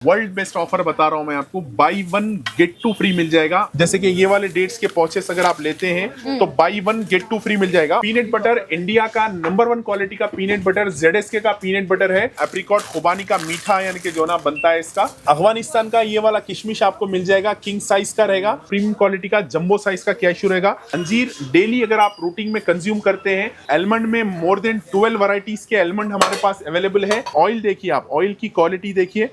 World best offer बता रहा हूं मैं आपको, buy one get two free मिल जाएगा। जैसे कि ये वाले डेट्स के पॉचेस अगर आप लेते हैं तो buy one get two free मिल जाएगा। पीनट बटर इंडिया का नंबर 1 क्वालिटी का पीनट बटर ZSK का पीनट बटर है। एप्रिकॉट खुबानी का मीठा यानी कि जो ना बनता है इसका। अफगानिस्तान का ये वाला किशमिश आपको मिल जाएगा, किंग साइज का रहेगा। प्रीमियम क्वालिटी का जंबो साइज का कैशू रहेगा। अंजीर डेली अगर आप रूटीन में कंज्यूम करते हैं। एलमंड में मोर देन 12 वैरायटीज के एलमंड हमारे पास अवेलेबल है। ऑयल देखिए आप, ऑयल की क्वालिटी देखिए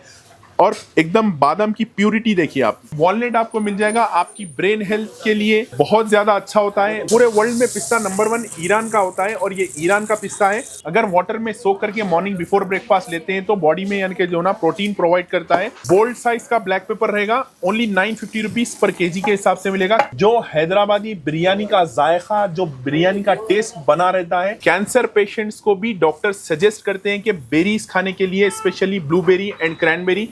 और एकदम बादाम की प्यूरिटी देखिए आप। वॉलनट आपको मिल जाएगा, आपकी ब्रेन हेल्थ के लिए बहुत ज्यादा अच्छा होता है। पूरे वर्ल्ड में पिस्ता नंबर 1 ईरान का होता है और ये ईरान का पिस्ता है। अगर वाटर में सोक करके मॉर्निंग बिफोर ब्रेकफास्ट लेते हैं तो बॉडी में यानी कि जो ना प्रोटीन प्रोवाइड करता है। बोल्ड साइज का ब्लैक पेपर रहेगा, ओनली 950 रुपीज पर केजी के हिसाब से मिलेगा। जो हैदराबादी बिरयानी का जायका, जो बिरयानी का टेस्ट बना रहता है, कैंसर पेशेंट्स को भी डॉक्टर सजेस्ट करते हैं कि बेरीज खाने के लिए, specially blueberry and cranberry.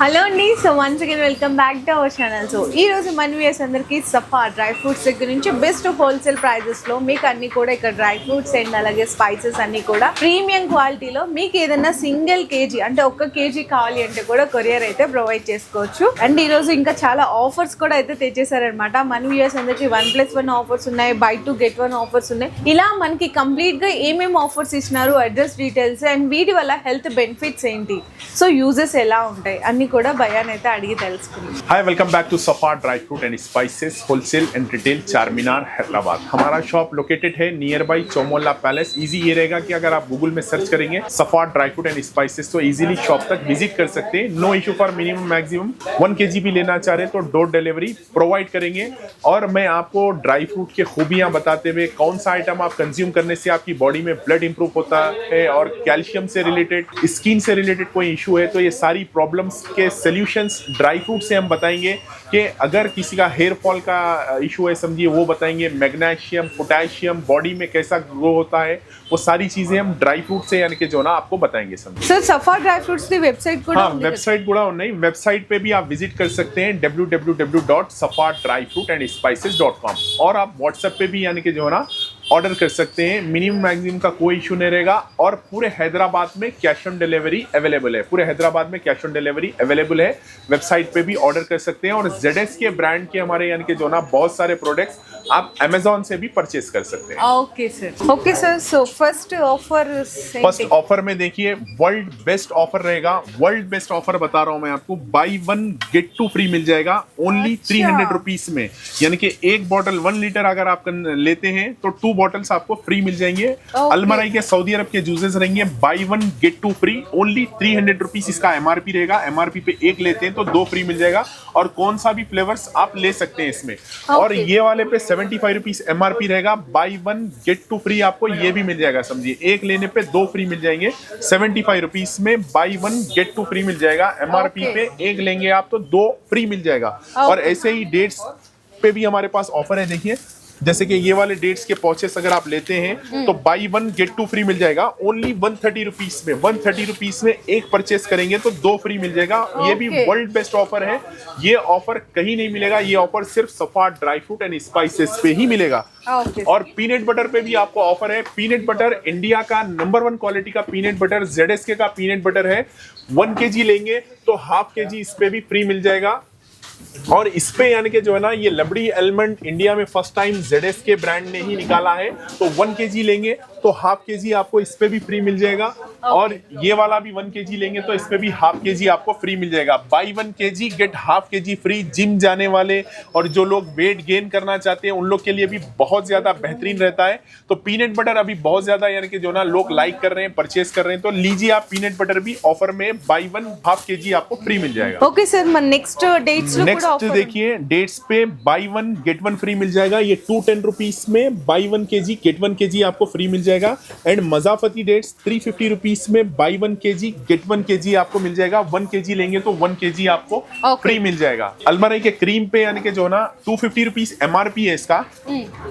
Hello అండి, so once again welcome back to our channel. సో ఈ రోజు మన వ్యూయర్స్ అందరికీ సఫా డ్రై ఫ్రూట్స్ దగ్గర నుంచి బెస్ట్ హోల్సేల్ ప్రైజెస్లో మీకు అన్ని కూడా ఇక్కడ డ్రై ఫ్రూట్స్ అండ్ అలాగే స్పైసెస్ అన్ని కూడా ప్రీమియం క్వాలిటీలో మీకు ఏదైనా సింగిల్ కేజీ అంటే 1 కేజీ కావాలి అంటే కూడా కొరియర్ అయితే ప్రొవైడ్ చేసుకోవచ్చు. అండ్ ఈ రోజు ఇంకా చాలా ఆఫర్స్ కూడా అయితే తెచ్చేసారనమాట. మన వ్యూయర్స్ అందరికీ 1+1 ఆఫర్స్ ఉన్నాయి, బై 2 గెట్ 1 ఆఫర్స్ ఉన్నాయి. ఇలా మనకి కంప్లీట్ గా ఏమేమి ఆఫర్స్ ఇచ్చినారు, అడ్రస్ డీటెయిల్స్ అండ్ వీటి వల్ల హెల్త్ బెనిఫిట్స్ ఏంటి, సో యూజెస్ ఎలా ఉంటాయి అన్ని కూడా భయాన్ని అయితే అడిగి తెలుసుకుందాం. हाय, वेलकम बैक टू सफा dry fruit and spices wholesale and retail, Charminar, Hyderabad. हमारा शॉप लोकेटेड है नियर बाई चौमोला पैलेस। इजी ये रहेगा कि अगर आप गूगल में सर्च करेंगे Safa dry fruit and spices तो इजीली शॉप तक विजिट कर सकते हैं। No issue for minimum maximum 1 KG भी लेना चाह रहे तो डोर डिलीवरी प्रोवाइड करेंगे। और मैं आपको ड्राई फ्रूट की खूबियां बताते हुए कौन सा आइटम आप कंज्यूम करने से आपकी बॉडी में ब्लड इंप्रूव होता है और कैल्शियम से रिलेटेड, स्किन से रिलेटेड कोई इशू है तो ये सारी प्रॉब्लम्स के सॉल्यूशंस ड्राई फ्रूट से हम बताएंगे। कि अगर किसी का हेयर फॉल का इशू है समझिए वो बताएंगे। मैग्नीशियम, पोटेशियम बॉडी में कैसा ग्रो होता है, वो सारी चीजें हम ड्राई फ्रूट से यानी कि जो ना आपको बताएंगे समझिए। सर सफा ड्राई फ्रूट्स की वेबसाइट కూడా हाँ, वेबसाइट కూడా नहीं, वेबसाइट पे भी आप विजिट कर सकते हैं www.safadryfruitandspices.com। और आप व्हाट्सएप पे भी यानी कि जो है ना ऑर्डर कर सकते हैं। मिनिमम मैक्सिमम का कोई इशू नहीं रहेगा और पूरे हैदराबाद में कैश ऑन डिलीवरी अवेलेबल है। पूरे हैदराबाद में कैश ऑन डिलीवरी अवेलेबल है। वेबसाइट पे भी ऑर्डर कर सकते हैं और ZSK ब्रांड के हमारे यानी कि जो ना बहुत सारे प्रोडक्ट्स आप Amazon से भी परचेस कर सकते हैं। Okay sir, so first offer में देखिए वर्ल्ड बेस्ट ऑफर रहेगा। वर्ल्ड बेस्ट ऑफर बता रहा हूं मैं आपको, buy one get two free मिल जाएगा ओनली 300 रुपीज में। यानी कि एक बॉटल 1 लीटर अगर आप लेते हैं तो 2 बॉटल्स आपको फ्री मिल जाएंगे। अलमराई के सऊदी अरब के जूसेस रहेंगे, buy one get two free only 300 rupees इसका MRP रहेगा। MRP पे 1 लेते हैं तो 2 फ्री मिल जाएगा और कौन सा भी फ्लेवर्स आप ले सकते हैं इसमें। और ये वाले पे 75 रुपीज MRP रहेगा, buy one get two free आपको ये भी मिल जाएगा समझिए। 1 लेने पे 2 फ्री मिल जाएंगे। 75 रुपीज में buy one get two free मिल जाएगा। MRP पे 1 लेंगे आप तो 2 फ्री मिल जाएगा। और ऐसे ही डेट्स पे भी हमारे पास ऑफर है। देखिए जैसे कि ये वाले डेट्स के पॉचेस अगर आप लेते हैं तो buy one get two free मिल जाएगा ओनली 130 रुपीज में। 130 रुपीज में 1 परचेस करेंगे तो 2 फ्री मिल जाएगा। ये भी वर्ल्ड बेस्ट ऑफर है। ये ऑफर कहीं नहीं मिलेगा, ये ऑफर सिर्फ सफा ड्राई फ्रूट एंड स्पाइसेस पे ही मिलेगा। और पीनट बटर पे भी आपको ऑफर है। पीनट बटर इंडिया का नंबर 1 क्वालिटी का पीनट बटर ZSK का पीनट बटर है। 1 केजी लेंगे तो ½ केजी इस पे भी फ्री मिल जाएगा। और इस पे यानी कि जो है ना ये लबड़ी एलमंड इंडिया में फर्स्ट टाइम ZSK ब्रांड ने ही निकाला है। तो 1 केजी लेंगे तो ½ केजी आपको इस पे भी फ्री मिल जाएगा। और ये वाला भी 1 केजी लेंगे तो इस पे भी ½ केजी आपको फ्री मिल जाएगा। Buy 1 KG get ½ KG free. Gym जाने वाले और जो लोग वेट गेन करना चाहते हैं उन लोग के लिए भी बहुत ज्यादा बेहतरीन रहता है। तो पीनट बटर अभी बहुत ज्यादा यानी कि जो ना लोग लाइक कर रहे हैं, परचेस कर रहे हैं, तो लीजिए आप पीनट बटर भी ऑफर में बाई वन ½ केजी आपको फ्री मिल जाएगा। Okay sir, next dates next देखिए डेट्स पे बाई 1 गेट 1 फ्री मिल जाएगा। ये 210 रुपीज में बाई 1 केजी गेट 1 केजी आपको फ्री मिल जाएगा। एंड मजाफती डेट्स 350 रुपीज में बाई 1 केजी गेट 1 केजी आपको मिल जाएगा। 1 केजी लेंगे तो 1 केजी आपको फ्री मिल जाएगा। अलमराई के क्रीम पे यानी कि जो ना 250 रुपीज MRP है इसका।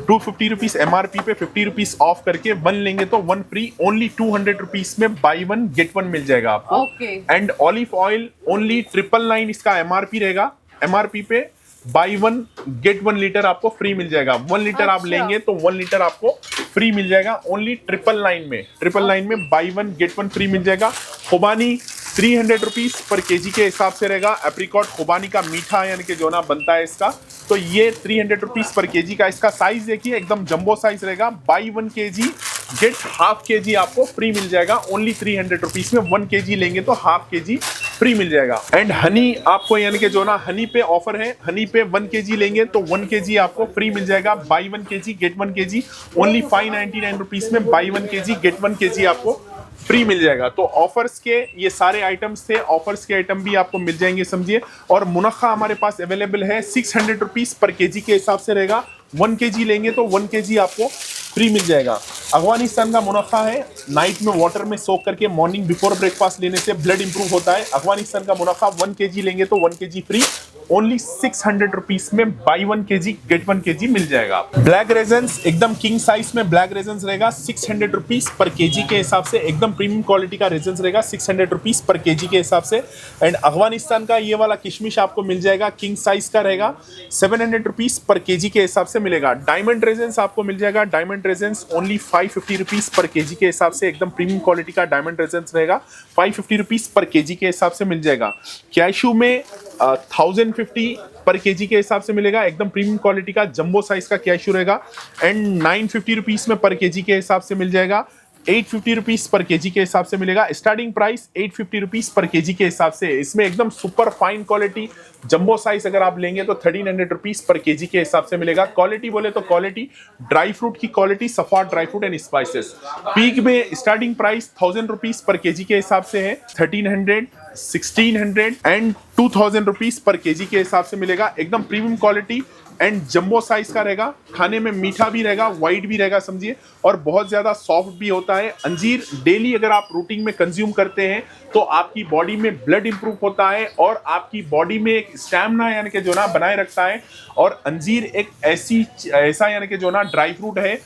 250 रुपीज MRP पे 50 रुपीज ऑफ करके 1 लेंगे तो 1 फ्री ओनली 200 रुपीज में बाई 1 गेट 1 मिल जाएगा आपको। एंड ऑलिव ऑयल ओनली 999 इसका MRP रहेगा। MRP पे बाई वन गेट 1 लीटर आपको फ्री मिल जाएगा। 1 लीटर आप अच्छा। लेंगे तो 1 लीटर आपको फ्री मिल जाएगा ओनली 999 में buy one get one free मिल जाएगा। खुबानी 300 रुपीज पर केजी के हिसाब से रहेगा। एप्रिकॉट खुबानी का मीठा यानी कि जो ना बनता है इसका, तो ये 300 रुपीज पर केजी का। इसका साइज देखिए एकदम जंबो साइज रहेगा। By 1 KG gate half KG आपको फ्री मिल जाएगा ओनली 300 रुपीज में। 1 केजी लेंगे तो हाफ केजी फ्री मिल जाएगा। एंड हनी आपको यानी कि जो ना हनी पे ऑफर है, हनी पे 1 केजी लेंगे तो 1 केजी आपको फ्री मिल जाएगा। Buy 1 KG get 1 KG only 599 rupees में। बाई 1 केजी गेट 1 केजी आपको फ्री मिल जाएगा। तो ऑफर्स के ये सारे आइटम्स थे, ऑफर्स के आइटम भी आपको मिल जाएंगे समझिए। और मुनक्का हमारे पास अवेलेबल है 600 रुपीज पर केजी के हिसाब से रहेगा। 1 केजी लेंगे तो 1 केजी आपको फ्री मिल जाएगा। अफगानिस्तान का मुनक्का है, नाइट में वाटर में सोक करके मॉर्निंग बिफोर ब्रेकफास्ट लेने से ब्लड इंप्रूव होता है। अफगानिस्तान का मुनक्का 1 केजी लेंगे तो 1 केजी फ्री ओनली 600 रुपीज में। बाई 1 केजी गेट 1 केजी मिल जाएगा। ब्लैक रेजन्स एकदम किंग साइज में ब्लैक रेजन्स रहेगा 600 रुपीज पर केजी के हिसाब से। एकदम प्रीमियम क्वालिटी का रेजन्स रहेगा 600 रुपीज पर केजी के हिसाब से। एंड अफगानिस्तान का ये वाला किशमिश आपको मिल जाएगा, किंग साइज का रहेगा, 700 रुपीज पर केजी के हिसाब से मिलेगा। डायमंड रेजन्स आपको मिल जाएगा, डायमंड रेजन्स ओनली 550 रुपीज पर केजी के हिसाब से। एकदम प्रीमियम क्वालिटी का डायमंड रेजन्स रहेगा, 550 रुपीज पर केजी के हिसाब से मिल जाएगा। कैशू में 1050 पर केजी के हिसाब से मिलेगा। एकदम प्रीमियम क्वालिटी का जंबो साइज का कैशू रहेगा। एंड 950 रुपीज में पर केजी के हिसाब से मिल जाएगा। 850 रुपीज पर केजी के हिसाब से मिलेगा। Starting price 850 rupees per KG के हिसाब से। इसमें एकदम super fine quality jumbo size अगर आप लेंगे तो 1300 रुपीज पर केजी के हिसाब से मिलेगा। क्वालिटी बोले तो क्वालिटी ड्राई फ्रूट की क्वालिटी, सफा ड्राई फ्रूट एंड स्पाइसेस। पीक में स्टार्टिंग प्राइस 1000 रुपीज पर केजी के हिसाब से है। 1300, 1600 एंड 2000 रुपीज पर केजी के हिसाब से मिलेगा। एकदम premium quality and jumbo size का रहेगा। खाने में मीठा भी रहेगा, वाइट भी रहेगा समझिए, और बहुत ज्यादा सॉफ्ट भी होता है। अंजीर डेली अगर आप रूटीन में कंज्यूम करते हैं तो आपकी बॉडी में ब्लड इंप्रूव होता है और आपकी बॉडी में एक स्टैमिना यानी कि जो ना बनाए रखता है। और अंजीर एक ऐसा यानी कि जो ना ड्राई फ्रूट है,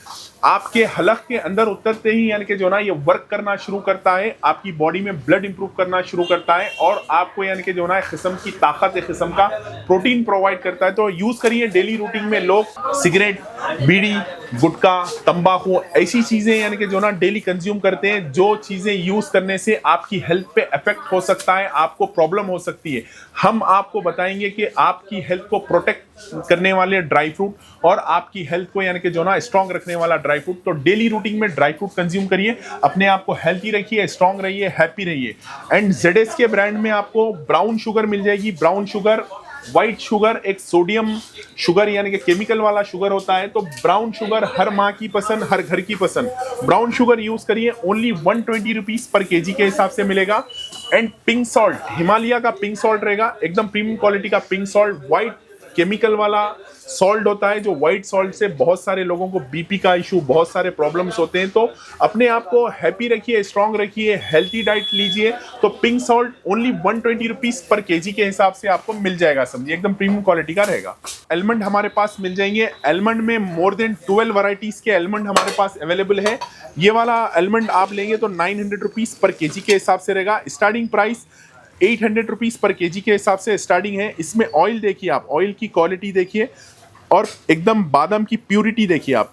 आपके हलक के अंदर उतरते ही यानी कि जो ना ये वर्क करना शुरू करता है, आपकी बॉडी में ब्लड इंप्रूव करना शुरू करता है और आपको यानी कि जो ना एक किस्म की ताकत, एक किस्म का प्रोटीन प्रोवाइड करता है। तो यूज करिए डेली रूटीन में। लोग सिगरेट, बीड़ी, गुटखा, तंबाकू ऐसी चीजें यानी कि जो ना डेली कंज्यूम करते हैं, जो चीजें यूज करने से आपकी हेल्थ पे इफेक्ट हो सकता है, आपको प्रॉब्लम हो सकती है। हम आपको बताएंगे कि आपकी हेल्थ को प्रोटेक्ट करने वाले ड्राई फ्रूट और आपकी हेल्थ को यानी कि जो ना स्ट्रांग रखने वाला ड्राई फ्रूट। तो डेली रूटीन में ड्राई फ्रूट कंज्यूम करिए, अपने आप को हेल्थी रखिए, स्ट्रांग रहिए, हैप्पी रहिए। एंड ZS के ब्रांड में आपको ब्राउन शुगर मिल जाएगी। ब्राउन शुगर, व्हाइट शुगर एक सोडियम शुगर यानी कि केमिकल वाला शुगर होता है। तो ब्राउन शुगर हर माँ की पसंद, हर घर की पसंद। ब्राउन शुगर यूज करिए, ओनली 120 रुपीज पर केजी के हिसाब से मिलेगा। एंड पिंक सॉल्ट, हिमालय का पिंक सॉल्ट रहेगा, एकदम प्रीमियम क्वालिटी का पिंक सॉल्ट। व्हाइट केमिकल वाला सॉल्ट होता है, जो व्हाइट सॉल्ट से बहुत सारे लोगों को बीपी का इशू, बहुत सारे प्रॉब्लम्स होते हैं। तो अपने आप को हैप्पी रखिए, स्ट्रांग रखिए, हेल्थी डाइट लीजिए। तो pink salt only 120 rupees per KG के हिसाब से आपको मिल जाएगा समझिए, एकदम प्रीमियम क्वालिटी का रहेगा। एलमंड हमारे पास मिल जाएंगे। एलमंड में मोर देन 12 वैरायटीज के एलमंड हमारे पास अवेलेबल है। ये वाला एलमंड आप लेंगे तो 900 रुपीज पर केजी के हिसाब से रहेगा। Starting price 800 rupees per KG के हिसाब से स्टार्टिंग है। इसमें ऑयल देखिए आप, ऑयल की क्वालिटी देखिए और एकदम बादाम की प्यूरिटी देखिए आप,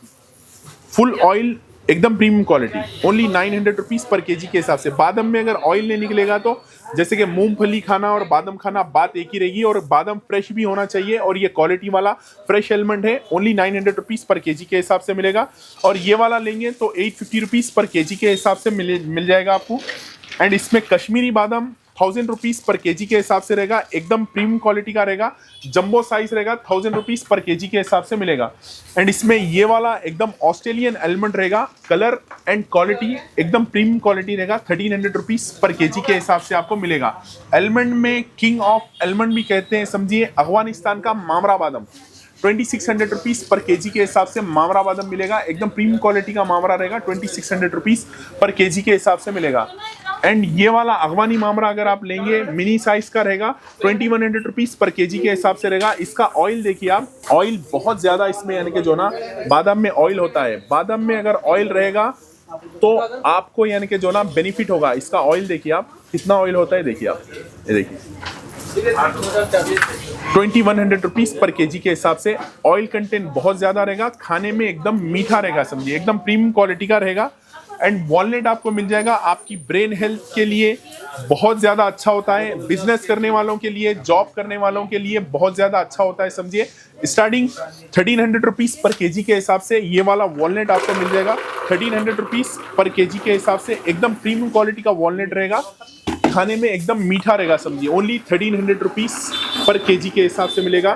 फुल ऑयल, एकदम premium quality, only 900 rupees per KG के हिसाब से। बादाम में अगर ऑयल नहीं निकलेगा तो जैसे कि मूंगफली खाना और बादाम खाना बात एक ही रहेगी। और बादाम फ्रेश भी होना चाहिए और ये क्वालिटी वाला फ्रेश एलमंड है, ओनली 900 रुपीज पर केजी के हिसाब से मिलेगा। और ये वाला लेंगे तो 850 रुपीज पर केजी के हिसाब से मिल जाएगा आपको। एंड इसमें कश्मीरी बादाम 1000 रुपीज पर केजी के हिसाब से रहेगा, एकदम प्रीमियम क्वालिटी का रहेगा, जंबो साइज रहेगा, 1000 रुपीज पर केजी के हिसाब से मिलेगा। एंड इसमें ये वाला एकदम ऑस्ट्रेलियन एलमंड रहेगा, कलर एंड क्वालिटी एकदम प्रीमियम क्वालिटी रहेगा, 1300 रुपीज पर केजी के हिसाब से आपको मिलेगा। एलमंड में किंग ऑफ एलमंड भी कहते हैं समझिए, अफगानिस्तान का मामरा बादाम 2600 रुपीज पर केजी के हिसाब से मामरा बादाम मिलेगा, एकदम प्रीमियम क्वालिटी का मामरा रहेगा, 2600 रुपीज पर केजी के हिसाब से मिलेगा। एंड ये वाला अफगानी मामरा अगर आप लेंगे मिनी साइज का रहेगा, 2100 रुपीज पर केजी के हिसाब से रहेगा। इसका ऑयल देखिए आप, ऑयल बहुत ज्यादा इसमें यानी कि जो ना बादाम में ऑयल होता है, बादाम में अगर ऑयल रहेगा तो आपको यानी कि जो ना बेनिफिट होगा। इसका ऑयल देखिए आप, कितना ऑयल होता है देखिए आप, ये देखिए 2100 रुपीज पर केजी के हिसाब से। ऑयल कंटेंट बहुत ज्यादा रहेगा, खाने में एकदम मीठा रहेगा, समझिए एकदम प्रीमियम क्वालिटी का रहेगा। एंड वॉलनट आपको मिल जाएगा, आपकी ब्रेन हेल्थ के लिए बहुत ज़्यादा अच्छा होता है, बिजनेस करने वालों के लिए, जॉब करने वालों के लिए बहुत ज़्यादा अच्छा होता है, समझिए। स्टार्टिंग 1300 रुपीज़ पर केजी के हिसाब से ये वाला वॉलनट आपको मिल जाएगा। 1300 रुपीज़ पर केजी के हिसाब से एकदम प्रीमियम क्वालिटी का वॉलनट रहेगा, खाने में एकदम मीठा रहेगा, समझिए। ओनली 1300 रुपीज़ पर केजी के हिसाब से मिलेगा।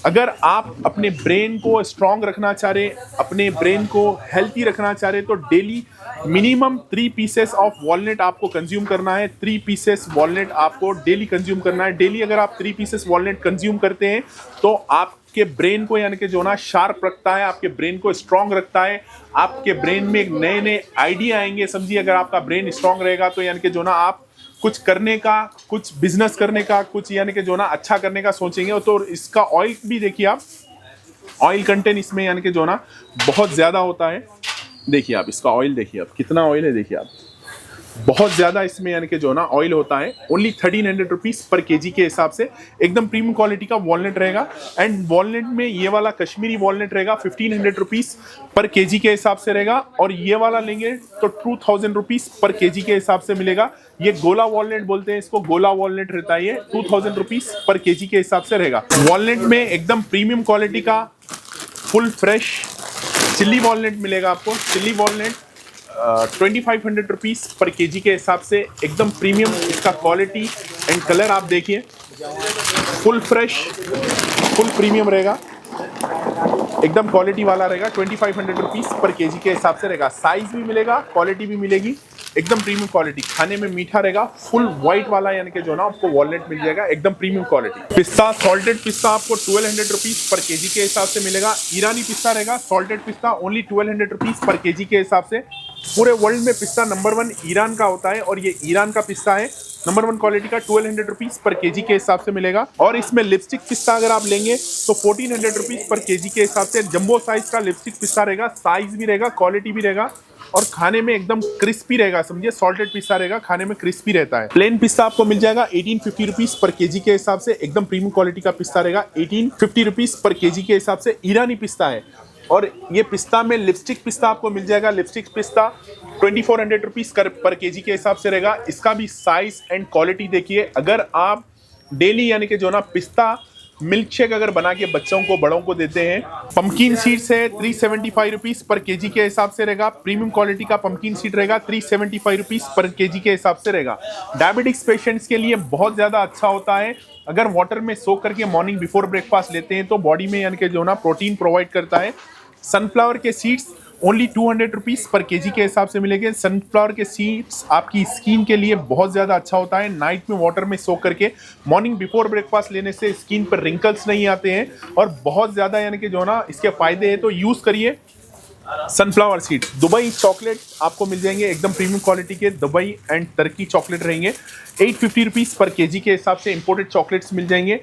अगर आप अपने ब्रेन को स्ट्रांग रखना चाह रहे, अपने ब्रेन को हेल्थी रखना चाह रहे, तो daily minimum 3 pieces of walnut आपको कंज्यूम करना है। 3 पीसेस वॉलनट आपको डेली कंज्यूम करना है। डेली अगर आप 3 पीसेस वॉलनट कंज्यूम करते हैं तो आपके ब्रेन को यानी कि जो ना शार्प रखता है, आपके ब्रेन को स्ट्रांग रखता है, आपके ब्रेन में एक नए नए आइडिया आएंगे, समझिए। अगर आपका ब्रेन स्ट्रांग रहेगा तो यानी कि जो ना आप कुछ करने का, कुछ बिजनेस करने का, कुछ यानी कि जो ना अच्छा करने का सोचेंगे। तो इसका ऑयल भी देखिए आप, ऑयल कंटेंट इसमें यानी कि जो ना बहुत ज़्यादा होता है। देखिए आप इसका ऑयल देखिए आप, कितना ऑयल है, देखिए आप, बहुत ज़्यादा इसमें यानी कि जो ना ऑयल होता है। ओनली 1300 रुपीज़ पर केजी के हिसाब से एकदम प्रीमियम क्वालिटी का वॉलनट रहेगा। एंड वॉलनट में ये वाला कश्मीरी वॉलनट रहेगा 1500 रुपीज़ पर केजी के हिसाब से रहेगा। और ये वाला लेंगे तो 2000 रुपीज़ पर केजी के हिसाब से मिलेगा। ये गोला वॉलनट बोलते हैं इसको, गोला वॉलनट रहता है ये, 2000 रुपीज़ पर केजी के हिसाब से रहेगा। वॉलनट में एकदम प्रीमियम क्वालिटी का फुल फ्रेश चिल्ली वॉलनट मिलेगा आपको। Chilli walnut 2500 rupees per KG के हिसाब से एकदम प्रीमियम, इसका क्वालिटी एंड कलर आप देखिए, फुल फ्रेश, फुल प्रीमियम रहेगा, एकदम क्वालिटी वाला रहेगा। 2500 रुपीज़ पर केजी के हिसाब से रहेगा। साइज भी मिलेगा, क्वालिटी भी मिलेगी, एकदम प्रीमियम क्वालिटी, खाने में मीठा रहेगा। फुल व्हाइट वाला यानी कि जो ना आपको वॉलनट मिल जाएगा, एकदम प्रीमियम क्वालिटी। पिस्ता, सॉल्टेड पिस्ता आपको 1200 रुपीज़ पर केजी के हिसाब से मिलेगा। ईरानी पिस्ता रहेगा, सॉल्टेड पिस्ता ओनली 1200 रुपीज़ पर केजी के हिसाब से। पूरे वर्ल्ड में पिस्ता नंबर 1 ईरान का होता है और ये ईरान का पिस्ता है, नंबर 1 क्वालिटी का। 1200 रुपीज़ पर केजी के हिसाब से मिलेगा। और इसमें लिपस्टिक पिस्ता अगर आप लेंगे तो 1400 रुपीज़ पर केजी के हिसाब से जंबो साइज का लिपस्टिक पिस्ता रहेगा। साइज भी रहेगा, क्वालिटी भी रहेगा और खाने में एकदम क्रिस्पी रहेगा, समझिए। सॉल्टेड पिस्ता रहेगा, खाने में क्रिस्पी रहता है। प्लेन पिस्ता आपको मिल जाएगा 1850 रुपीज़ पर केजी के हिसाब से, एकदम प्रीमियम क्वालिटी का पिस्ता रहेगा। 1850 रुपीज़ पर केजी के हिसाब से ईरानी पिस्ता है। और ये पिस्ता में लिपस्टिक पिस्ता आपको मिल जाएगा। लिपस्टिक पिस्ता 2400 रुपीज़ पर केजी के हिसाब से रहेगा। इसका भी साइज एंड क्वालिटी देखिए। अगर आप डेली यानी कि जो ना पिस्ता मिल्क शेक अगर बना के बच्चों को, बड़ों को देते हैं, पंपकिन सीड्स है 375 रुपीज़ पर केजी के हिसाब से रहेगा। प्रीमियम क्वालिटी का पंपकिन सीड रहेगा, 375 रुपीज़ पर केजी के हिसाब से रहेगा। डायबिटिक्स पेशेंट्स के लिए बहुत ज़्यादा अच्छा होता है। अगर वाटर में सोक करके मॉर्निंग बिफोर ब्रेकफास्ट लेते हैं तो बॉडी में यानी कि जो ना प्रोटीन प्रोवाइड करता है। सनफ्लावर के seeds only 200 rupees per KG के हिसाब से मिलेंगे। सनफ्लावर के सीड्स आपकी स्किन के लिए बहुत ज़्यादा अच्छा होता है। नाइट में वाटर में सोक करके मॉर्निंग बिफोर ब्रेकफास्ट लेने से स्किन पर रिंकल्स नहीं आते हैं और बहुत ज़्यादा यानी कि जो ना इसके फ़ायदे हैं, तो यूज़ करिए सनफ्लावर सीड्स। दुबई चॉकलेट आपको मिल जाएंगे, एकदम प्रीमियम क्वालिटी के दुबई एंड टर्की चॉकलेट रहेंगे। 850 रुपीज़ पर केजी के हिसाब से इंपोर्टेड चॉकलेट्स मिल जाएंगे।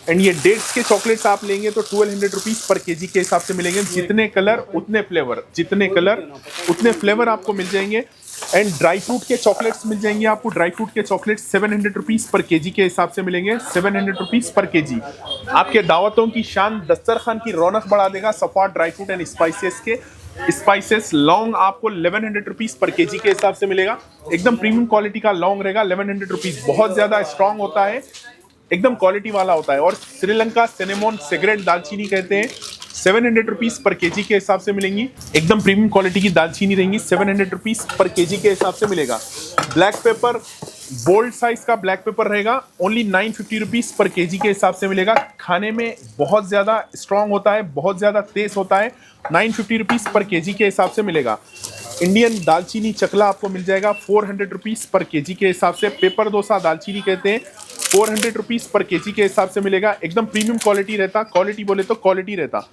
एंड ये डेट्स के चॉकलेट्स आप लेंगे तो 1200 रुपीज़ पर केजी के हिसाब से मिलेंगे। जितने कलर उतने फ्लेवर, जितने कलर उतने फ्लेवर आपको मिल जाएंगे। एंड ड्राई फ्रूट के चॉकलेट्स मिल जाएंगे आपको। ड्राई फ्रूट के चॉकलेट्स 700 रुपीज़ पर केजी के हिसाब से मिलेंगे। 700 रुपीज़ पर केजी आपके दावतों की शान, दस्तरखान की रौनक बढ़ा देगा। सफा ड्राई फ्रूट एंड स्पाइसेस के स्पाइसेस लौंग आपको 1100 रुपीज़ पर केजी के हिसाब से मिलेगा। एकदम प्रीमियम क्वालिटी का लौंग रहेगा, 1100 रुपीज़। बहुत ज़्यादा स्ट्रॉन्ग होता है, एकदम क्वालिटी वाला होता है। और श्रीलंका सिनेमोन सिगरेट दालचीनी कहते हैं, 700 रुपीज़ पर केजी के हिसाब से मिलेंगी। एकदम प्रीमियम क्वालिटी की दालचीनी रहेंगी, 700 रुपीज़ पर केजी के हिसाब से मिलेगा। ब्लैक पेपर बोल्ड साइज का ब्लैक पेपर रहेगा, ओनली 950 रुपीज़ पर केजी के हिसाब से मिलेगा। खाने में बहुत ज़्यादा स्ट्रॉन्ग होता है, बहुत ज़्यादा तेज होता है। 950 रुपीज़ पर केजी के हिसाब से मिलेगा। इंडियन दालचीनी चकला आपको मिल जाएगा 400 रुपीज़ पर केजी के हिसाब से। पेपर डोसा दालचीनी कहते हैं, 400 रुपीज़ पर केजी के हिसाब से मिलेगा। एकदम प्रीमियम क्वालिटी रहता, क्वालिटी बोले तो क्वालिटी रहता।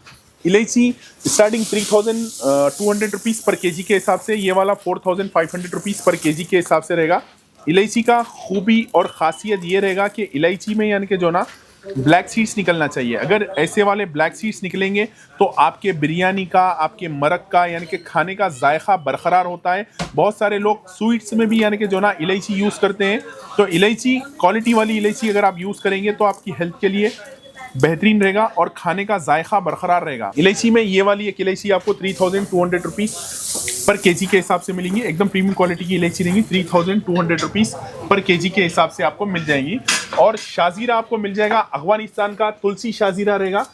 इलायची स्टार्टिंग 3200 रुपीज़ पर केजी के हिसाब से, ये वाला 4500 रुपीज़ पर केजी के हिसाब से रहेगा। इलायची का खूबी और ख़ासियत ये रहेगा कि इलायची में यानी कि जो ना ब्लैक सीड्स निकलना चाहिए। अगर ऐसे वाले ब्लैक सीड्स निकलेंगे तो आपके बिरयानी का, आपके मरक का यानी कि खाने का जायका बरकरार होता है। बहुत सारे लोग स्वीट्स में भी यानी कि जो ना इलायची यूज़ करते हैं, तो इलायची क्वालिटी वाली इलायची अगर आप यूज़ करेंगे तो आपकी हेल्थ के लिए बेहतरीन रहेगा और खाने का जायका बरकरार रहेगा। इलायची में ये वाली एक इलायची आपको 3200 रुपीज़ पर केजी के हिसाब से मिलेंगी। एकदम प्रीमियम क्वालिटी की इलायची रहेंगी, 3200 रुपीज़ पर केजी के हिसाब से आपको मिल जाएंगी। और शाजीरा आपको मिल जाएगा अफगानिस्तान का तुलसी शाजीरा रहेगा,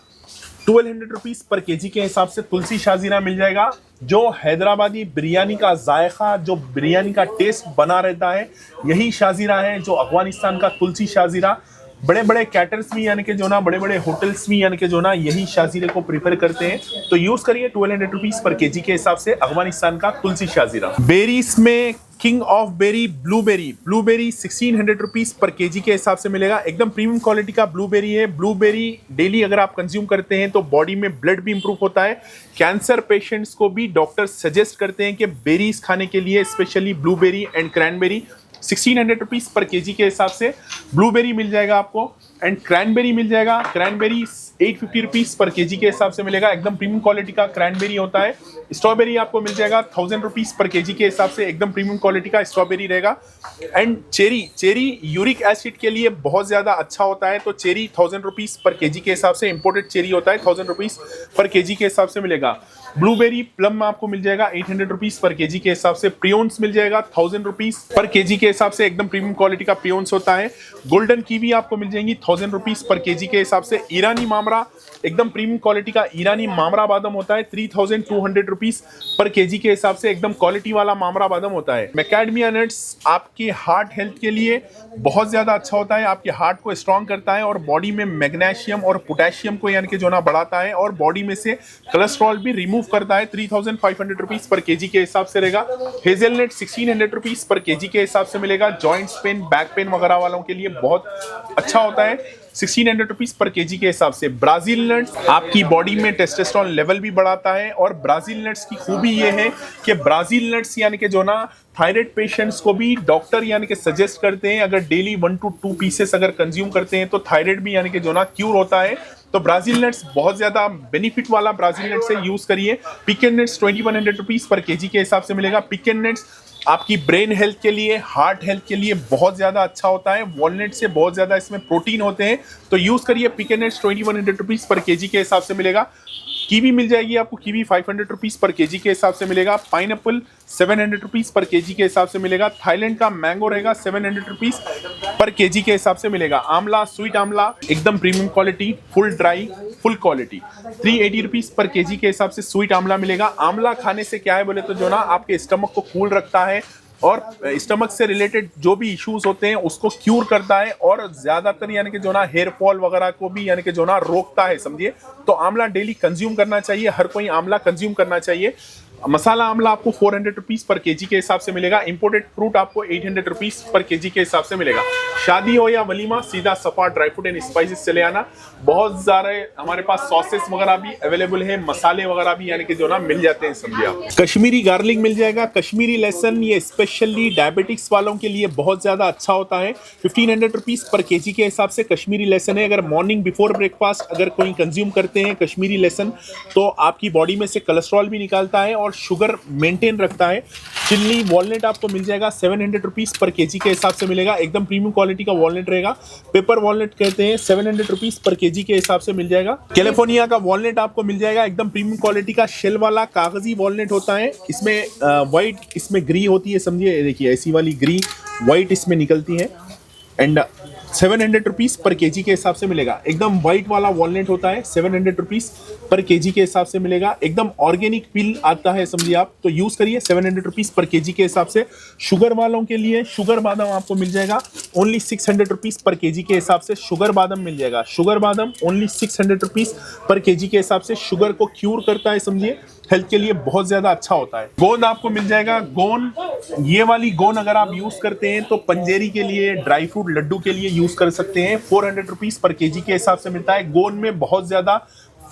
1200 रुपीज़ पर केजी के हिसाब से तुलसी शाजीरा मिल जाएगा। जो हैदराबादी बिरयानी का जायका, जो बिरयानी का टेस्ट बना रहता है, यही शाजीरा है, जो अफगानिस्तान का तुलसी शाजीरा। बड़े बड़े कैटर्स भी यानी कि जो ना, बड़े बड़े होटल्स भी यानी कि जो ना यही शाजीरे को प्रिफर करते हैं, तो यूज करिए 1200 रुपीज़ पर केजी के हिसाब से अफगानिस्तान का तुलसी शाजीरा। बेरीज में king of berry blueberry, blueberry 1600 rupees per KG के हिसाब से मिलेगा। एकदम प्रीमियम क्वालिटी का ब्लूबेरी है। ब्लूबेरी डेली अगर आप कंज्यूम करते हैं तो बॉडी में ब्लड भी इंप्रूव होता है। कैंसर पेशेंट्स को भी डॉक्टर सजेस्ट करते हैं कि बेरीज खाने के लिए, specially blueberry and cranberry. 1600 rupees per KG के हिसाब से ब्लूबेरी मिल जाएगा आपको, एंड क्रैनबेरी मिल जाएगा। क्रैनबेरी 850 रुपीज़ पर केजी के हिसाब से मिलेगा। एकदम प्रीमियम क्वालिटी का क्रैनबेरी होता है। स्ट्रॉबेरी आपको मिल जाएगा 1000 रुपीज़ पर केजी के हिसाब से, एकदम प्रीमियम क्वालिटी का स्ट्रॉबेरी रहेगा। And cherry, cherry uric acid के लिए बहुत ज़्यादा अच्छा होता है, तो चेरी 1000 रुपीज़ पर केजी के हिसाब से, इंपोर्टेड चेरी होता है, 1000 रुपीज़ पर केजी के हिसाब से मिलेगा। ब्लूबेरी प्लम आपको मिल जाएगा 800 रुपीज़ पर केजी के हिसाब से। प्रियोन्स मिल जाएगा 1000 रुपीज़ पर केजी के हिसाब से, एकदम प्रीमियम क्वालिटी का प्रियोन्स होता है। गोल्डन कीवी आपको मिल जाएंगी 1000 रुपीज़ पर केजी के हिसाब से। ईरानी मामरा, एकदम प्रीमियम क्वालिटी का ईरानी मामरा बादाम होता है, 3200 रुपीज़ पर केजी के हिसाब से, एकदम क्वालिटी वाला मामरा बादाम होता है। मैकेडमिया नट्स आपके हार्ट हेल्थ के लिए बहुत ज़्यादा अच्छा होता है, आपके हार्ट को स्ट्रॉन्ग करता है और बॉडी में मैग्नीशियम और पोटेशियम को यानी कि जो ना बढ़ाता है, और बॉडी में से कोलेस्ट्रॉल भी रिमूव करता है। 3500 रुपीज़ पर केजी के हिसाब से रहेगा। हेजलनट 1600 रुपीज़ पर केजी के हिसाब से मिलेगा। जॉइंट्स पेन, बैक पेन वगैरह वालों के लिए बहुत अच्छा होता है, 1600 रुपीज़ पर केजी के हिसाब से। ब्राजील नट्स आपकी बॉडी में टेस्टोस्टेरोन लेवल भी बढ़ाता है, और ब्राजील नट्स की खूबी ये है कि ब्राजील नट्स यानी कि जो ना थायराइड पेशेंट्स को भी डॉक्टर यानी कि सजेस्ट करते हैं, अगर डेली 1 to 2 पीसेस अगर कंज्यूम करते हैं तो थायराइड भी यानी कि जो ना क्यूर होता है। तो ब्राजील नट्स बहुत ज्यादा बेनिफिट वाला ब्राजील नट्स से यूज करिए। पिकन नट्स 2100 रुपीज़ पर केजी के हिसाब से मिलेगा। पिकन नट्स आपकी ब्रेन हेल्थ के लिए, हार्ट हेल्थ के लिए बहुत ज़्यादा अच्छा होता है। वॉलनट से बहुत ज़्यादा इसमें प्रोटीन होते हैं, तो यूज़ करिए। पिकन नट्स 2100 रुपीज़ पर केजी के हिसाब से मिलेगा। कीवी मिल जाएगी आपको, कीवी 500 रुपीज़ पर केजी के हिसाब से मिलेगा। पाइनएप्पल 700 रुपीज़ पर केजी के हिसाब से मिलेगा। थाईलैंड का मैंगो रहेगा 700 रुपीज़ पर केजी के हिसाब से मिलेगा। आंवला, स्वीट आंवला एकदम premium quality, full dry, full quality, 380 rupees per KG के हिसाब से स्वीट आंवला मिलेगा। आंवला खाने से क्या है बोले तो जो ना आपके स्टमक को कूल रखता है, और स्टमक से रिलेटेड जो भी इश्यूज होते हैं उसको क्यूर करता है, और ज्यादातर यानी कि जो ना हेयर फॉल वगैरह को भी यानी कि जो ना रोकता है, समझिए। तो आंवला डेली कंज्यूम करना चाहिए, हर कोई आंवला कंज्यूम करना चाहिए। मसाला आंवला आपको 400 रुपीज़ पर केजी के हिसाब से मिलेगा। इंपोर्टेड फ्रूट आपको 800 रुपीज़ पर केजी के हिसाब से मिलेगा। शादी हो या वलीमा, सीधा सफा ड्राई फ्रूट एंड स्पाइसेस चले आना। बहुत सारे हमारे पास सॉसेस वगैरह भी अवेलेबल है, मसाले वगैरह भी यानी कि जो ना मिल जाते हैं, समझिए आप। कश्मीरी गार्लिक मिल जाएगा। कश्मीरी लहसुन ये स्पेशली डायबिटिक्स वालों के लिए बहुत ज़्यादा अच्छा होता है। 1500 रुपीज़ पर केजी के हिसाब से कश्मीरी लहसुन है। अगर मॉर्निंग बिफोर ब्रेकफास्ट अगर कोई कंज्यूम करते हैं कश्मीरी लहसुन, तो आपकी बॉडी में से कोलेस्ट्रॉल भी निकालता है और शुगर मेंटेन रखता है। चिल्ली वॉलनट आपको मिल जाएगा 700 रुपीज़ पर केजी के हिसाब से मिलेगा। एकदम प्रीमियम क्वालिटी का वॉलनट रहेगा। पेपर वॉलनट कहते हैं, 700 रुपीज़ पर केजी के हिसाब से मिल जाएगा। कैलिफोर्निया का वॉलनट आपको मिल जाएगा। एकदम प्रीमियम क्वालिटी का शेल वाला कागजी वॉलनट होता है। इसमें व्हाइट, इसमें ग्री होती है, समझिए। देखिए ऐसी वाली ग्री व्हाइट इसमें निकलती है, एंड 700 रुपीज़ पर केजी के हिसाब से मिलेगा। एकदम व्हाइट वाला वॉलनट होता है, 700 रुपीज़ पर केजी के हिसाब से मिलेगा। एकदम ऑर्गेनिक पील आता है, समझिए आप, तो यूज़ करिए 700 रुपीज़ पर केजी के हिसाब से। शुगर वालों के लिए शुगर बादाम आपको मिल जाएगा ओनली 600 रुपीज़ पर केजी के हिसाब से। शुगर बादाम मिल जाएगा। शुगर बादाम ओनली 600 रुपीज़ पर केजी के हिसाब से। शुगर को क्यूर करता है, समझिए, हेल्थ के लिए बहुत ज्यादा अच्छा होता है। गोंद आपको मिल जाएगा। गोंद, ये वाली गोंद अगर आप यूज करते हैं तो पंजेरी के लिए, ड्राई फ्रूट लड्डू के लिए यूज कर सकते हैं। 400 रुपीज़ पर केजी के हिसाब से मिलता है। गोंद में बहुत ज्यादा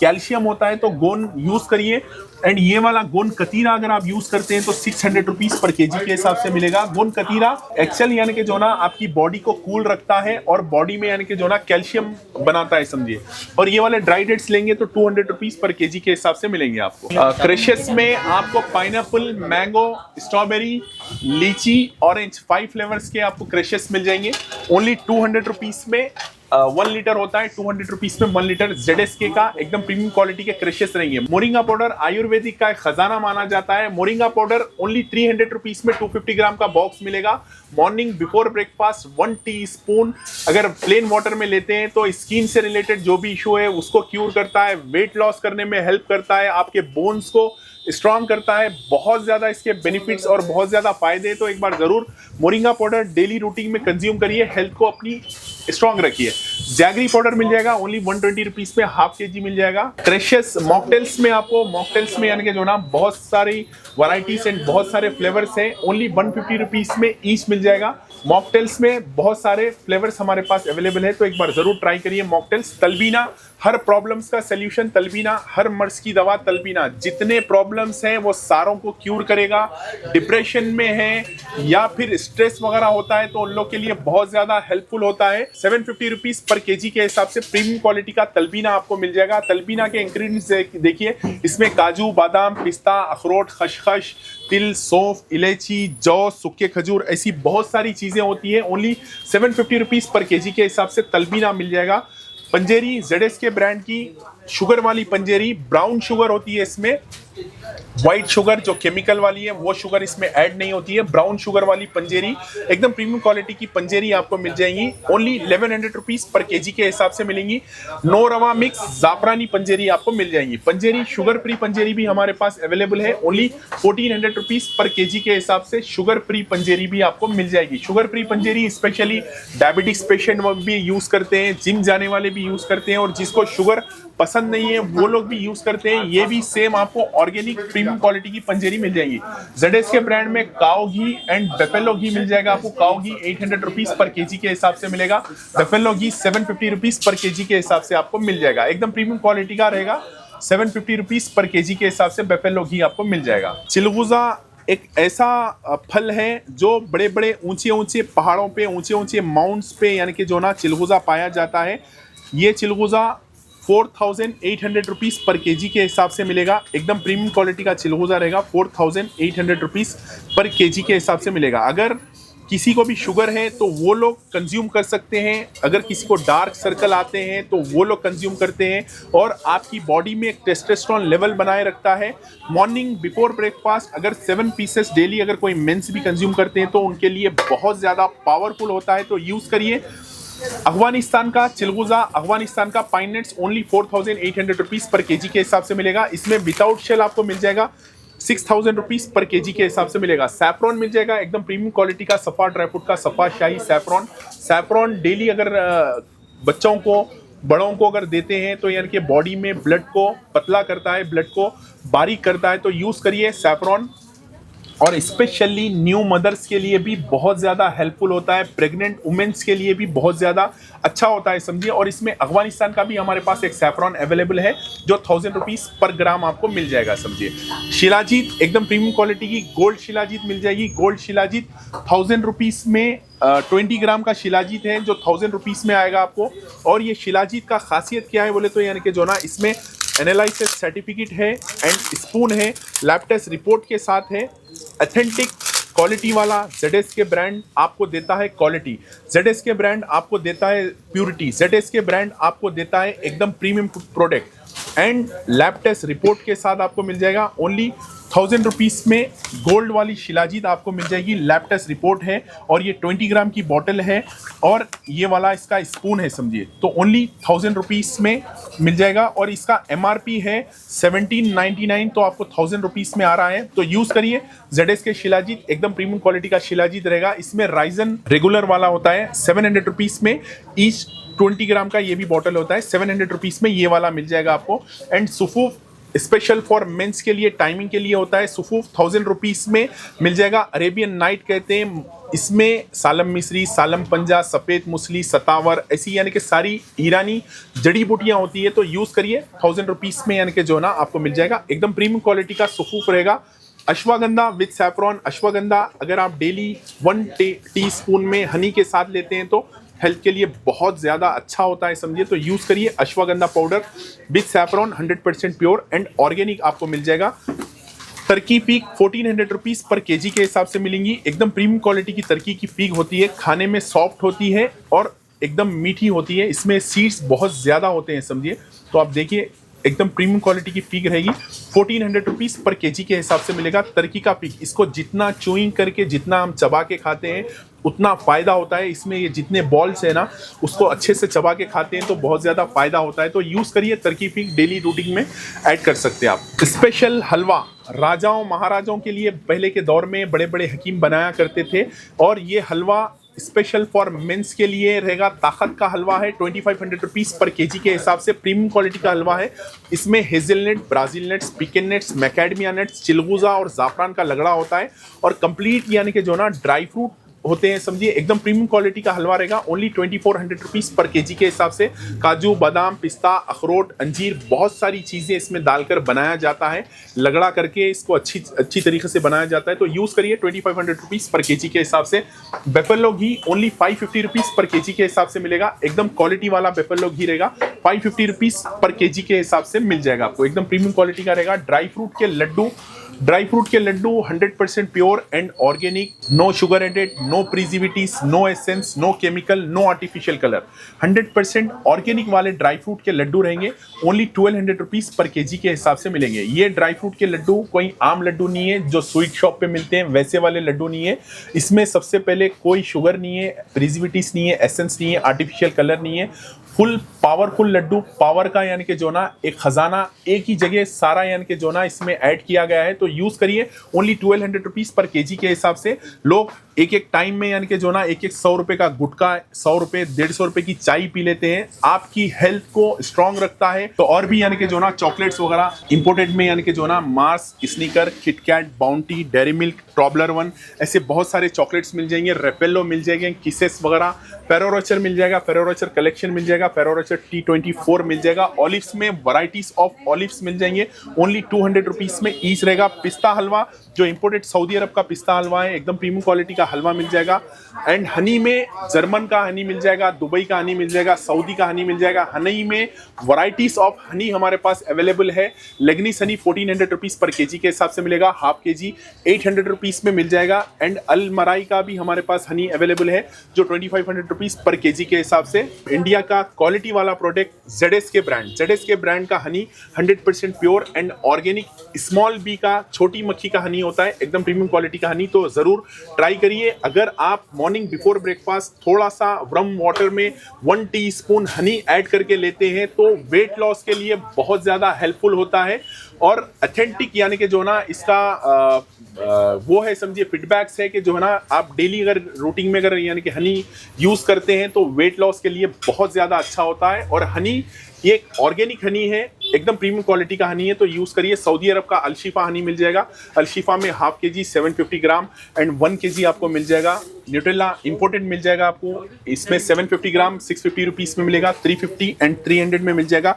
कैल्शियम होता है तो गोंद यूज करिए। एंड ये वाला गोंद कतीरा अगर आप यूज करते हैं तो 600 रुपीज पर केजी के हिसाब से मिलेगा। गोंद कतीरा एक्चुअल यानी कि जो ना आपकी बॉडी को कूल रखता है और बॉडी में यानी कि जो ना कैल्शियम बनाता है समझिए। और ये वाले ड्राई डेट्स लेंगे तो 200 रुपीज पर केजी के हिसाब से मिलेंगे आपको। क्रेशेस में आपको पाइनएप्पल, मैंगो, स्ट्रॉबेरी, लीची, ऑरेंज 5 फ्लेवर्स के आपको क्रेशेस मिल जाएंगे ओनली 200 रुपीज में। 1 लीटर होता है 200 रुपीज में 1 लीटर ZSK का एकदम प्रीमियम क्वालिटी के क्रेशेस रहेंगे। मोरिंगा पाउडर आयुर्वेदिक का एक खजाना माना जाता है। मोरिंगा पाउडर ओनली 300 रुपीज में 250 ग्राम का बॉक्स मिलेगा। मॉर्निंग बिफोर ब्रेकफास्ट 1 टीस्पून अगर प्लेन वाटर में लेते हैं तो स्किन से रिलेटेड जो भी इशू है उसको क्यूर करता है, वेट लॉस करने में हेल्प करता है, आपके बोन्स को स्ट्रॉन्ग करता है। बहुत ज्यादा इसके बेनिफिट्स और बहुत ज्यादा फायदे हैं। तो एक बार जरूर मोरिंगा पाउडर डेली रूटीन में कंज्यूम करिए, हेल्थ को अपनी स्ट्रॉन्ग रखिए। जैगरी पाउडर मिल जाएगा ओनली 120 रुपीज में हाफ केजी मिल जाएगा। क्रेशियस मॉकटेल्स में आपको मॉकटेल्स में यानी कि जो ना बहुत सारी वैरायटीज एंड बहुत सारे फ्लेवर्स हैं ओनली 150 रुपीज में ईच मिल जाएगा। मॉकटेल्स में बहुत सारे फ्लेवर्स हमारे पास अवेलेबल है तो एक बार जरूर ट्राई करिए मॉकटेल्स। तलबीना हर प्रॉब्लम्स का सलूशन, तलबीना हर मर्ज की दवा तलबीना। जितने प्रॉब्लम्स हैं वो सारों को क्यूर करेगा। डिप्रेशन में है या फिर स्ट्रेस वगैरह होता है तो उन लोग के लिए बहुत ज्यादा हेल्पफुल होता है। 750 रुपीज पर केजी के हिसाब से प्रीमियम क्वालिटी का तलबीना आपको मिल जाएगा। तलबीना के इंग्रेडिएंट्स देखिए, इसमें काजू, बादाम, पिस्ता, अखरोट, खसखस, तिल, सौंफ, इलायची, जौ, सूखे खजूर ऐसी बहुत सारी चीजें होती है। ओनली 750 रुपीज पर केजी के हिसाब से तलबीना मिल जाएगा। पंजेरी ZSK ब्रांड की शुगर वाली पंजेरी, ब्राउन शुगर होती है इसमें, व्हाइट शुगर जो केमिकल वाली है वो शुगर इसमें ऐड नहीं होती है। ब्राउन शुगर वाली पंजेरी एकदम प्रीमियम क्वालिटी की पंजेरी आपको मिल जाएंगी ओनली 1100 रुपीज पर केजी के हिसाब से मिलेंगी। नो रवा मिक्स जाफरानी पंजेरी आपको मिल जाएंगी। पंजेरी शुगर फ्री पंजेरी भी हमारे पास अवेलेबल है ओनली 1400 रुपीज पर केजी के हिसाब से शुगर फ्री पंजेरी भी आपको मिल जाएगी। शुगर फ्री पंजेरी स्पेशली डायबिटिक्स पेशेंट भी यूज करते हैं, जिम जाने वाले भी यूज करते हैं और जिसको शुगर पसंद नहीं है वो लोग भी यूज करते हैं। ये भी सेम आपको ऑर्गेनिक प्रीमियम क्वालिटी की पंजेरी मिल जाएगी। ZSK ब्रांड में काऊ घी एंड बफेलो घी मिल जाएगा आपको। काऊ घी 800 रुपीज पर केजी के हिसाब से मिलेगा। बफेलो घी 750 रुपीज पर केजी के हिसाब से आपको मिल जाएगा। एकदम प्रीमियम क्वालिटी का रहेगा। 750 रुपीज पर केजी के हिसाब से बफेलो घी आपको मिल जाएगा। चिलगोजा एक ऐसा फल है जो बड़े बड़े ऊंचे ऊंचे पहाड़ों पे, ऊंचे ऊंचे माउंट्स पे यानी कि जो ना चिलगोजा पाया जाता है। ये चिलगोजा 4800 रुपीज पर केजी के हिसाब से मिलेगा। एकदम प्रीमियम क्वालिटी का चिलगोजा रहेगा। 4800 रुपीज पर केजी के हिसाब से मिलेगा। अगर किसी को भी शुगर है तो वो लोग कंज्यूम कर सकते हैं। अगर किसी को डार्क सर्कल आते हैं तो वो लोग कंज्यूम करते हैं और आपकी बॉडी में एक टेस्टोस्टेरोन लेवल बनाए रखता है। मॉर्निंग बिफोर ब्रेकफास्ट अगर 7 पीसेस डेली अगर कोई मेंस भी कंज्यूम करते हैं तो उनके लिए बहुत ज़्यादा पावरफुल होता है, तो यूज़ करिए। अफगानिस्तान का चिलगोजा, अफगानिस्तान का pine nuts only 4800 rupees per KG के हिसाब से मिलेगा। इसमें विदाउट शेल आपको मिल जाएगा 6000 रुपीज पर केजी के हिसाब से मिलेगा। सैफ्रॉन मिल जाएगा एकदम प्रीमियम क्वालिटी का, सफा ड्राई फ्रूट का, सफा शाही सैफ्रॉन। सैफ्रॉन डेली अगर बच्चों को, बड़ों को अगर देते हैं तो यानी कि बॉडी में ब्लड को पतला करता है, ब्लड को बारीक करता है, तो यूज करिए सैफ्रॉन। और स्पेशली न्यू मदर्स के लिए भी बहुत ज़्यादा हेल्पफुल होता है, प्रेग्नेंट वुमेन्स के लिए भी बहुत ज़्यादा अच्छा होता है समझिए। और इसमें अफगानिस्तान का भी हमारे पास एक सैफ्रॉन अवेलेबल है जो 1000 रुपीज़ पर ग्राम आपको मिल जाएगा समझिए। शिलाजीत एकदम प्रीमियम क्वालिटी की गोल्ड शिलाजीत मिल जाएगी। गोल्ड शिलाजीत 1000 रुपीज़ में 20 ग्राम का शिलाजीत है जो 1000 रुपीज़ में आएगा आपको। और ये शिलाजीत का खासियत क्या है बोले तो यानी कि जो ना इसमें एनालिसिस सर्टिफिकेट है एंड स्पून है, लैब टेस्ट रिपोर्ट के साथ है। ऑथेंटिक क्वालिटी वाला ZSK ब्रांड आपको देता है क्वालिटी, ZSK ब्रांड आपको देता है प्योरिटी, ZSK ब्रांड आपको देता है एकदम premium product and lab test report के साथ आपको मिल जाएगा। ओनली 1000 रुपीज़ में गोल्ड वाली शिलाजीत आपको मिल जाएगी। लैब टेस्ट रिपोर्ट है और ये 20 ग्राम की बॉटल है और ये वाला इसका स्पून है समझिए। तो ओनली 1000 रुपीज़ में मिल जाएगा और इसका MRP है 1799, तो आपको 1000 रुपीज़ में आ रहा है, तो यूज़ करिए। ZSK शिलाजीत एकदम प्रीमियम क्वालिटी का शिलाजीत रहेगा। इसमें राइजन रेगुलर वाला होता है 700 रुपीज़ में, ईच 20 ग्राम का ये भी बॉटल होता है 700 रुपीज़ में, ये वाला मिल जाएगा आपको। एंड सुफूफ स्पेशल फॉर मेंस के लिए, टाइमिंग के लिए होता है। सुफूफ 1000 रुपीस में मिल जाएगा। अरेबियन नाइट कहते हैं इसमें, सालम मिस्री, सालम पंजा, सफ़ेद मुसली, सतावर, ऐसी यानी कि सारी ईरानी जड़ी बूटियाँ होती है, तो यूज़ करिए। 1000 रुपीस में यानी कि जो ना आपको मिल जाएगा। एकदम प्रीमियम क्वालिटी का सुफूफ रहेगा। अश्वगंधा विद सैफरॉन, अश्वगंधा अगर आप डेली 1 टीस्पून में हनी के साथ लेते हैं तो हेल्थ के लिए बहुत ज़्यादा अच्छा होता है, समझिए। तो यूज़ करिए ashwagandha powder with saffron, 100% pure and organic आपको मिल जाएगा। Turkey peak 1400 rupees per KG के हिसाब से मिलेंगी। एकदम प्रीमियम क्वालिटी की टर्की की पीक होती है, खाने में सॉफ्ट होती है और एकदम मीठी होती है। इसमें सीड्स बहुत ज़्यादा होते हैं, समझिए। तो आप देखिए एकदम प्रीमियम क्वालिटी की पीक रहेगी। 1400 रुपीज़ पर केजी के हिसाब से मिलेगा टर्की का पीक। इसको जितना चूइंग करके, जितना हम चबा के खाते हैं उतना फ़ायदा होता है। इसमें ये जितने बॉल्स है ना, उसको अच्छे से चबा के खाते हैं तो बहुत ज़्यादा फ़ायदा होता है। तो यूज़ करिए टर्की पीक, डेली रूटीन में ऐड कर सकते हैं आप। स्पेशल हलवा राजाओं महाराजाओं के लिए पहले के दौर में बड़े बड़े हकीम बनाया करते थे, और ये हलवा स्पेशल फॉर मेंस के लिए रहेगा। ताकत का हलवा है, 2500 रुपीज़ पर केजी के हिसाब से प्रीमियम क्वालिटी का हलवा है। इसमें hazelnut, Brazil nuts, पिकन nuts, मैकेडमिया nuts, चिलगुजा और ज़ाफ़रान का लगड़ा होता है, और कंप्लीट यानी कि जो ना ड्राई फ्रूट होते हैं, समझिए। एकदम प्रीमियम क्वालिटी का हलवा रहेगा। ओनली 2400 रुपीज़ पर केजी के हिसाब से। काजू, बादाम, पिस्ता, अखरोट, अंजीर, बहुत सारी चीज़ें इसमें डालकर बनाया जाता है। लगड़ा करके इसको अच्छी तरीके से बनाया जाता है। तो यूज़ करिए 2500 रुपीज़ पर केजी के हिसाब से। बेफेलो घी ओनली 550 रुपीज़ पर केजी के हिसाब से मिलेगा। एकदम क्वालिटी वाला बेफेलो घी रहेगा, 550 रुपीज़ पर केजी के हिसाब से मिल जाएगा आपको। एकदम प्रीमियम क्वालिटी का रहेगा। ड्राई फ्रूट के laddoo 100% pure and organic, no sugar added, no preservatives, no essence, no chemical, no artificial colour. 100% organic वाले ड्राई फ्रूट के लड्डू रहेंगे। ओनली 1200 रुपीज़ पर केजी के हिसाब से मिलेंगे। ये ड्राई फ्रूट के लड्डू कोई आम लड्डू नहीं है जो स्वीट शॉप पे मिलते हैं, वैसे वाले लड्डू नहीं है। इसमें सबसे पहले कोई शुगर नहीं है, प्रिजर्वेटिव्स नहीं है, एसेंस नहीं है, आर्टिफिशियल कलर नहीं है। फुल पावरफुल लड्डू, पावर का यानी कि जो ना एक खजाना एक ही जगह सारा यानी कि जो ना इसमें ऐड किया गया है। तो यूज़ करिए। ओनली 1200 रुपीज़ पर केजी के हिसाब से। लोग एक टाइम में यानी कि जो ना एक 100 रुपये का गुटखा, 100 रुपये, 150 रुपये की चाय पी लेते हैं। आपकी हेल्थ को स्ट्रांग रखता है। तो और भी यानी कि जो ना चॉकलेट्स वगैरह इंपोर्टेड में यानी कि जो ना Mars, Snicker, KitKat, Bounty, Dairy Milk, Toblerone, ऐसे बहुत सारे चॉकलेट्स मिल जाएंगे। रेपेलो मिल जाएंगे, किसेस वगैरह, फेरो रोचर मिल जाएगा, फेरो रोचर कलेक्शन मिल जाएगा, फेरो रोचर T24 मिल जाएगा। ऑलिव्स में वैरायटीज ऑफ ऑलिव्स मिल जाएंगे। ओनली 200 रुपीज़ में ईच रहेगा। पिस्ता हलवा जो इंपोर्टेड सऊदी अरब का पिस्ता हलवा है, एकदम प्रीमियम क्वालिटी का हलवा मिल जाएगा। एंड हनी में जर्मन का हनी मिल जाएगा, दुबई का हनी मिल जाएगा, सऊदी का हनी मिल जाएगा। हनी में वैरायटीज ऑफ हनी हमारे पास अवेलेबल है। लेगनीस हनी 1400 रुपीज़ पर केजी के हिसाब से मिलेगा। हाफ केजी 800 रुपीज़ में मिल जाएगा। एंड अल मराई का भी हमारे पास हनी अवेलेबल है जो 2500 रुपीज़ पर केजी के हिसाब से। इंडिया का क्वालिटी वाला प्रोडक्ट ZSK ब्रांड का honey 100% pure and organic, small bee का, छोटी मक्खी का हनी होता है, एकदम प्रीमियम क्वालिटी का हनी। तो ज़रूर ट्राई करिए। अगर आप मॉर्निंग बिफोर ब्रेकफास्ट थोड़ा सा वार्म वाटर में 1 टीस्पून हनी ऐड करके लेते हैं तो वेट लॉस के लिए बहुत ज़्यादा हेल्पफुल होता है। और अथेंटिक यानी कि जो ना इसका वो है, समझिए, फीडबैक्स है कि जो है ना आप डेली अगर रूटीन में अगर यानी कि हनी यूज़ करते हैं तो वेट लॉस के लिए बहुत ज़्यादा अच्छा होता है। और हनी ये ऑर्गेनिक हनी है, एकदम प्रीमियम क्वालिटी का हनी है। तो यूज़ करिए। सऊदी अरब का अलशिफा हनी मिल जाएगा। अलशिफा में half KG 750 gram and 1 KG आपको मिल जाएगा। न्यूट्रेला इंपोर्टेड मिल जाएगा आपको। इसमें 750 ग्राम 650 रुपीज़ में मिलेगा। 350 एंड 300 में मिल जाएगा।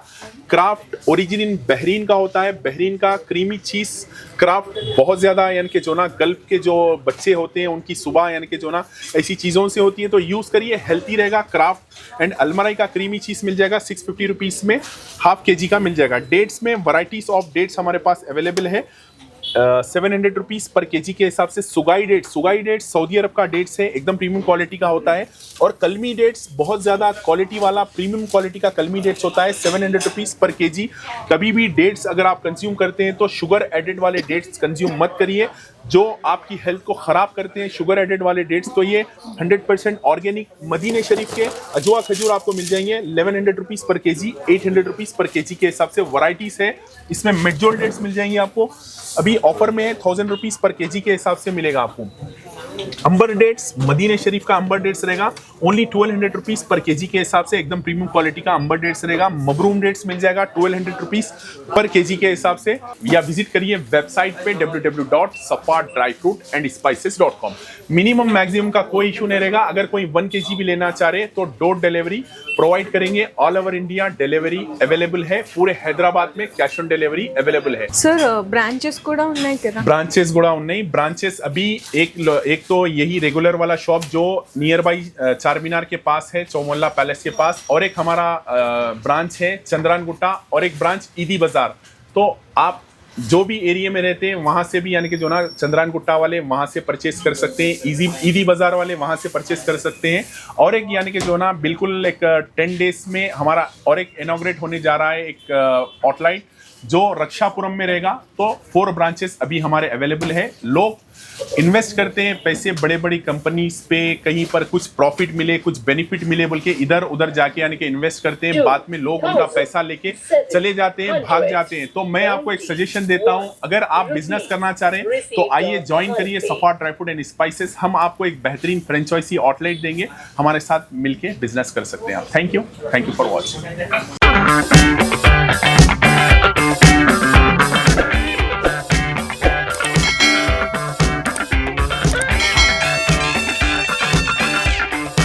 क्राफ्ट ओरिजिन इन बहरीन का होता है। बहरीन का क्रीमी चीज़ क्राफ्ट बहुत ज़्यादा यानी कि जो ना गल्फ के जो बच्चे होते हैं उनकी सुबह यानी कि जो ना ऐसी चीज़ों से होती है। तो यूज़ करिए, हेल्थी रहेगा। क्राफ्ट एंड अलमराई का क्रीमी चीज़ मिल जाएगा 650 रुपीज़ में। हाफ केजी का मिल जाएगा। डेट्स में वैरायटीज ऑफ डेट्स हमारे पास अवेलेबल है। 700 रुपीज़ पर केजी के हिसाब से। सुगाई डेट्स सऊदी अरब का डेट्स है, एकदम प्रीमियम क्वालिटी का होता है। और कलमी डेट्स बहुत ज़्यादा क्वालिटी वाला प्रीमियम क्वालिटी का कलमी डेट्स होता है, 700 रुपीज़ पर केजी। कभी भी डेट्स अगर आप कंज्यूम करते हैं तो शुगर एडेड वाले डेट्स कंज्यूम मत करिए जो आपकी हेल्थ को ख़राब करते हैं, शुगर एडेड वाले डेट्स। तो ये 100% ऑर्गेनिक मदीने शरीफ के अजवा खजूर आपको मिल जाएंगे 1100 rupees per KG, 800 rupees per KG के हिसाब से। वैरायटीज़ है इसमें। मिडजोल डेट्स मिल जाएंगे आपको, अभी ऑफर में है 1000 रुपीज़ पर केजी के हिसाब से मिलेगा आपको। अंबर डेट्स, मदीने शरीफ का अंबर डेट्स रहेगा ओनली 1200 रुपीज पर केजी के हिसाब से, एकदम प्रीमियम क्वालिटी का अंबर डेट्स रहेगा। मबरूम डेट्स मिल जाएगा 1200 रुपीज पर केजी के हिसाब से, या विजिट करिए वेबसाइट पे www.safadryfruitandspices.com। मिनिमम मैक्सिमम का कोई इशू नहीं रहेगा। अगर कोई 1 केजी भी लेना चाह रहे तो डोर डिलीवरी प्रोवाइड करेंगे। All over India delivery available है, पूरे हैदराबाद में कैश ऑन डिलीवरी अवेलेबल है। సార్ బ్రాంచెస్ కూడా ఉన్నాయి కదా? ब्रांचेस गुड़ा नहीं, ब्रांचेस अभी एक तो यही रेगुलर वाला शॉप जो नियर बाई चार मीनार के पास है, चौमोल्ला पैलेस के पास, और एक हमारा ब्रांच है चंद्रान गुट्टा, और एक ब्रांच ईदी बाजार। तो आप जो भी एरिया में रहते हैं वहां से भी यानी कि जो ना चंद्रान गुट्टा वाले वहां से परचेस कर सकते हैं, ईदी बाजार वाले वहां से परचेस कर सकते हैं। और एक यानी कि जो ना बिल्कुल एक 10 डेज में हमारा और एक इनॉग्रेट होने जा रहा है एक आउटलाइन जो रक्षापुरम में रहेगा। तो 4 ब्रांचेस अभी हमारे अवेलेबल है। लोग इन्वेस्ट करते हैं पैसे बड़े बड़ी कंपनीज पे, कहीं पर कुछ प्रॉफिट मिले, कुछ बेनिफिट मिले बोल के इधर उधर जाके यानी कि इन्वेस्ट करते हैं, बाद में लोग उनका पैसा लेके चले जाते हैं, भाग जाते हैं। तो मैं आपको एक सजेशन देता हूं, अगर आप बिजनेस करना चाह रहे हैं तो आइए ज्वाइन करिए सफा ड्राई फ्रूट एंड स्पाइसेस। हम आपको एक बेहतरीन फ्रेंचाइजी आउटलेट देंगे, हमारे साथ मिलके बिजनेस कर सकते हैं आप। Thank you for watching.